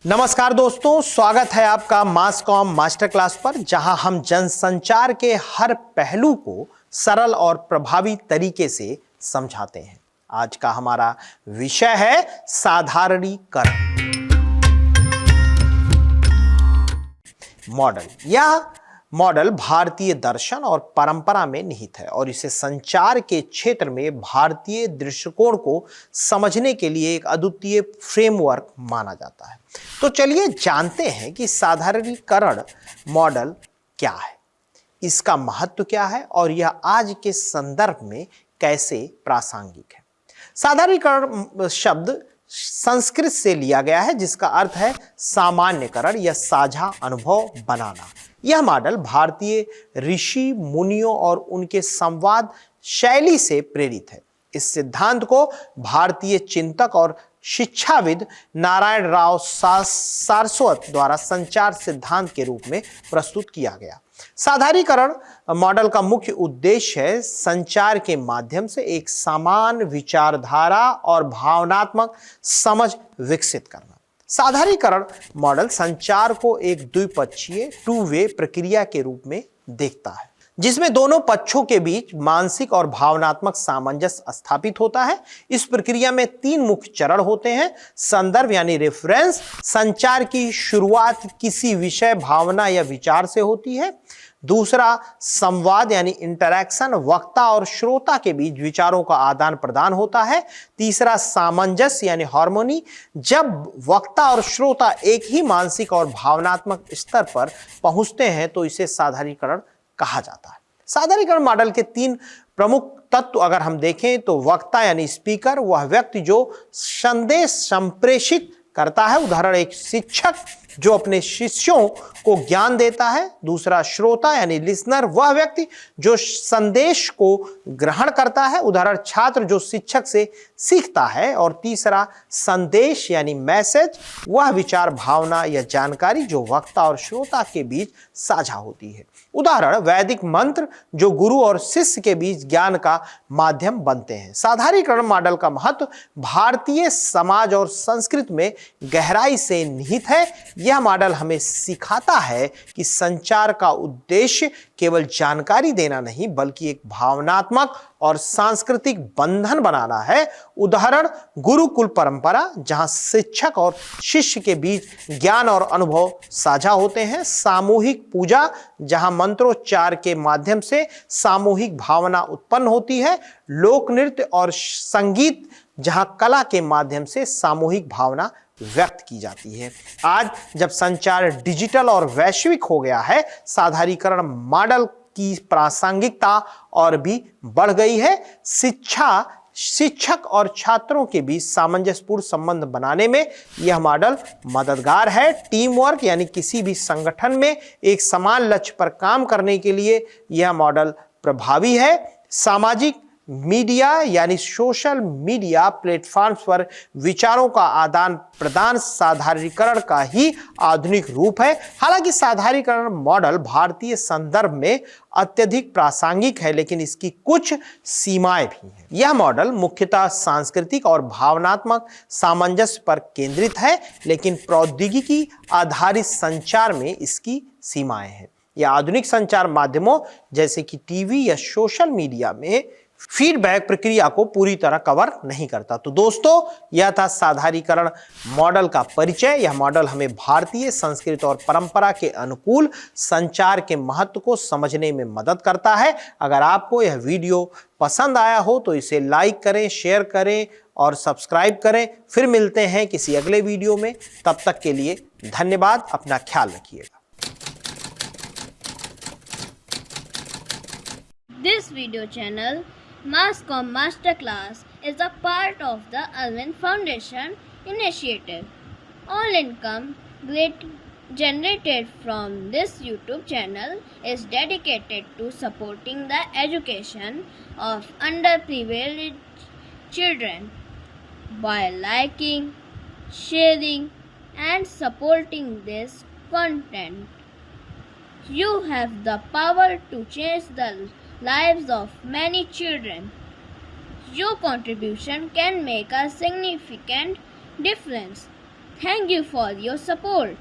नमस्कार दोस्तों, स्वागत है आपका मास कॉम मास्टर क्लास पर, जहां हम जनसंचार के हर पहलू को सरल और प्रभावी तरीके से समझाते हैं। आज का हमारा विषय है साधारणीकरण। मॉडल। यह मॉडल भारतीय दर्शन और परंपरा में निहित है और इसे संचार के क्षेत्र में भारतीय दृष्टिकोण को समझने के लिए एक अद्वितीय फ्रेमवर्क माना जाता है। तो चलिए जानते हैं कि साधारणीकरण मॉडल क्या है, इसका महत्व क्या है और यह आज के संदर्भ में कैसे प्रासंगिक है। साधारणीकरण शब्द संस्कृत से लिया गया है, जिसका अर्थ है सामान्यकरण या साझा अनुभव बनाना। यह मॉडल भारतीय ऋषि मुनियों और उनके संवाद शैली से प्रेरित है। इस सिद्धांत को भारतीय चिंतक और शिक्षाविद नारायण राव सारस्वत द्वारा संचार सिद्धांत के रूप में प्रस्तुत किया गया। साधारणीकरण मॉडल का मुख्य उद्देश्य है संचार के माध्यम से एक समान विचारधारा और भावनात्मक समझ विकसित करना। साधारणीकरण मॉडल संचार को एक द्विपक्षीय टू वे प्रक्रिया के रूप में देखता है, जिसमें दोनों पक्षों के बीच मानसिक और भावनात्मक सामंजस्य स्थापित होता है। इस प्रक्रिया में 3 मुख्य चरण होते हैं। संदर्भ यानी रेफरेंस, संचार की शुरुआत किसी विषय, भावना या विचार से होती है। दूसरा संवाद यानी इंटरैक्शन, वक्ता और श्रोता के बीच विचारों का आदान प्रदान होता है। तीसरा सामंजस्य यानी हार्मोनी, जब वक्ता और श्रोता एक ही मानसिक और भावनात्मक स्तर पर पहुंचते हैं तो इसे साधारणीकरण कहा जाता है। साधारणीकरण मॉडल के 3 प्रमुख तत्व अगर हम देखें तो वक्ता यानी स्पीकर, वह व्यक्ति जो संदेश संप्रेषित करता है, उदाहरण एक शिक्षक जो अपने शिष्यों को ज्ञान देता है। दूसरा श्रोता यानी लिसनर, वह व्यक्ति जो संदेश को ग्रहण करता है, उदाहरण छात्र जो शिक्षक से सीखता है। और तीसरा संदेश यानी मैसेज, वह विचार, भावना या जानकारी जो वक्ता और श्रोता के बीच साझा होती है, उदाहरण वैदिक मंत्र जो गुरु और शिष्य के बीच ज्ञान का माध्यम बनते हैं। साधारणीकरण मॉडल का महत्व भारतीय समाज और संस्कृति में गहराई से निहित है। यह मॉडल हमें सिखाता है कि संचार का उद्देश्य केवल जानकारी देना नहीं, बल्कि एक भावनात्मक और सांस्कृतिक बंधन बनाना है। उदाहरण गुरुकुल परंपरा, जहां शिक्षक और शिष्य के बीच ज्ञान और अनुभव साझा होते हैं। सामूहिक पूजा, जहां मंत्रोच्चार के माध्यम से सामूहिक भावना उत्पन्न होती है। लोक नृत्य और संगीत, जहां कला के माध्यम से सामूहिक भावना व्यक्त की जाती है। आज जब संचार डिजिटल और वैश्विक हो गया है, साधारणीकरण मॉडल की प्रासंगिकता और भी बढ़ गई है। शिक्षक और छात्रों के बीच सामंजस्यपूर्ण संबंध बनाने में यह मॉडल मददगार है। टीम वर्क यानी किसी भी संगठन में एक समान लक्ष्य पर काम करने के लिए यह मॉडल प्रभावी है। सामाजिक मीडिया यानी सोशल मीडिया प्लेटफॉर्म्स पर विचारों का आदान प्रदान साधारणीकरण का ही आधुनिक रूप है। हालांकि साधारणीकरण मॉडल भारतीय संदर्भ में अत्यधिक प्रासंगिक है, लेकिन इसकी कुछ सीमाएं भी हैं। यह मॉडल मुख्यतः सांस्कृतिक और भावनात्मक सामंजस्य पर केंद्रित है, लेकिन प्रौद्योगिकी आधारित संचार में इसकी सीमाएं हैं। यह आधुनिक संचार माध्यमों जैसे कि टीवी या सोशल मीडिया में फीडबैक प्रक्रिया को पूरी तरह कवर नहीं करता। तो दोस्तों, यह था साधारणीकरण मॉडल का परिचय। यह मॉडल हमें भारतीय संस्कृति और परंपरा के अनुकूल संचार के महत्व को समझने में मदद करता है। अगर आपको यह वीडियो पसंद आया हो तो इसे लाइक करें, शेयर करें और सब्सक्राइब करें। फिर मिलते हैं किसी अगले वीडियो में। तब तक के लिए धन्यवाद। अपना ख्याल रखिएगा। This video channel, Masscom Masterclass, is a part of the Alvin Foundation initiative. All income generated from this YouTube channel is dedicated to supporting the education of underprivileged children. By liking, sharing, and supporting this content, you have the power to change the lives of many children. Your contribution can make a significant difference. Thank you for your support.